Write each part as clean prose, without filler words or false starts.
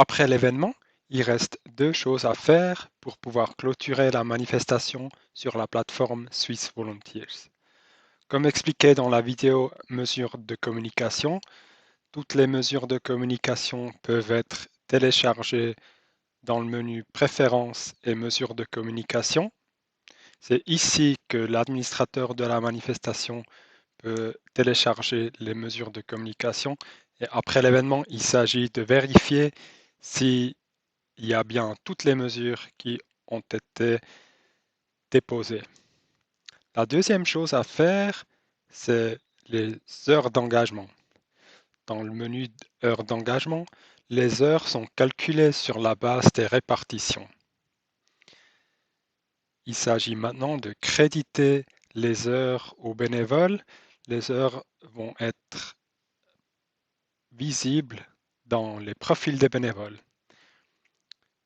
Après l'événement, il reste deux choses à faire pour pouvoir clôturer la manifestation sur la plateforme Swiss Volunteers. Comme expliqué dans la vidéo mesures de communication, toutes les mesures de communication peuvent être téléchargées dans le menu Préférences et mesures de communication. C'est ici que l'administrateur de la manifestation peut télécharger les mesures de communication et après l'événement, il s'agit de vérifier s'il y a bien toutes les mesures qui ont été déposées. La deuxième chose à faire, c'est les heures d'engagement. Dans le menu heures d'engagement, les heures sont calculées sur la base des répartitions. Il s'agit maintenant de créditer les heures aux bénévoles. Les heures vont être visibles dans les profils des bénévoles.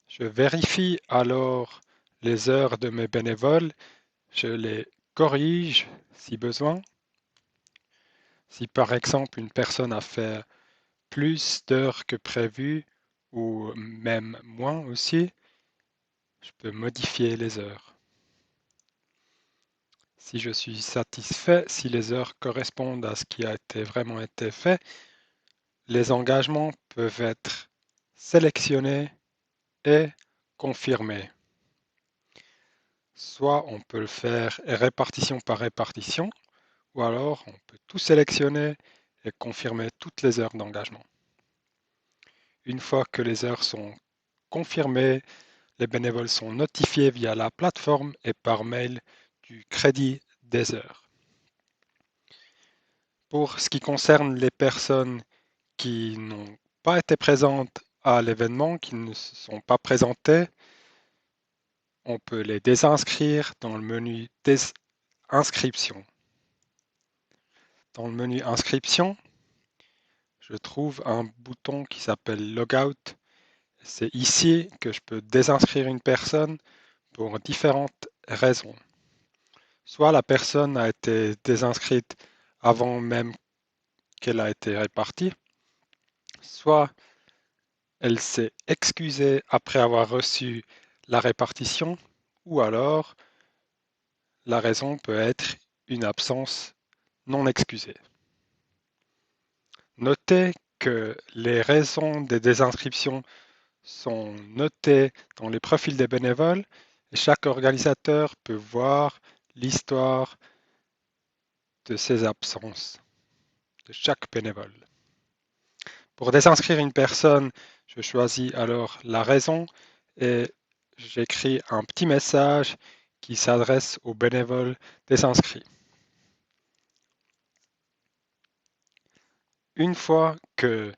Je vérifie alors les heures de mes bénévoles. Je les corrige si besoin. Si par exemple une personne a fait plus d'heures que prévu ou même moins aussi, je peux modifier les heures. Si je suis satisfait, si les heures correspondent à ce qui a vraiment été fait, les engagements peuvent être sélectionnés et confirmés. Soit on peut le faire répartition par répartition, ou alors on peut tout sélectionner et confirmer toutes les heures d'engagement. Une fois que les heures sont confirmées, les bénévoles sont notifiés via la plateforme et par mail du crédit des heures. Pour ce qui concerne les personnes qui n'ont pas été présentes à l'événement, qui ne se sont pas présentées, on peut les désinscrire dans le menu Inscription. Dans le menu Inscription, je trouve un bouton qui s'appelle Logout. C'est ici que je peux désinscrire une personne pour différentes raisons. Soit la personne a été désinscrite avant même qu'elle a été répartie, soit elle s'est excusée après avoir reçu la répartition, ou alors la raison peut être une absence non excusée. Notez que les raisons des désinscriptions sont notées dans les profils des bénévoles et chaque organisateur peut voir l'histoire de ces absences de chaque bénévole. Pour désinscrire une personne, je choisis alors la raison et j'écris un petit message qui s'adresse aux bénévoles désinscrits. Une fois que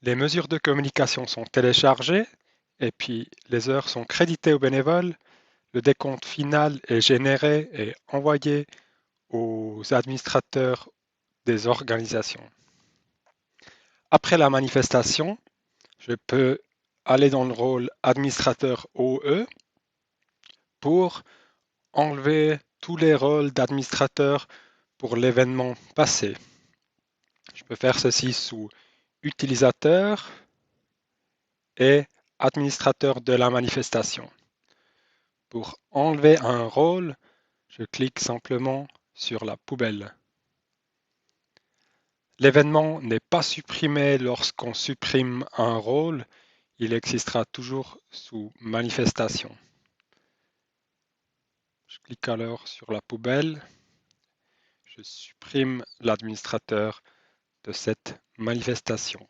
les mesures de communication sont téléchargées et puis les heures sont créditées aux bénévoles, le décompte final est généré et envoyé aux administrateurs des organisations. Après la manifestation, je peux aller dans le rôle administrateur OE pour enlever tous les rôles d'administrateur pour l'événement passé. Je peux faire ceci sous utilisateur et administrateur de la manifestation. Pour enlever un rôle, je clique simplement sur la poubelle. L'événement n'est pas supprimé lorsqu'on supprime un rôle, il existera toujours sous manifestation. Je clique alors sur la poubelle, je supprime l'administrateur de cette manifestation.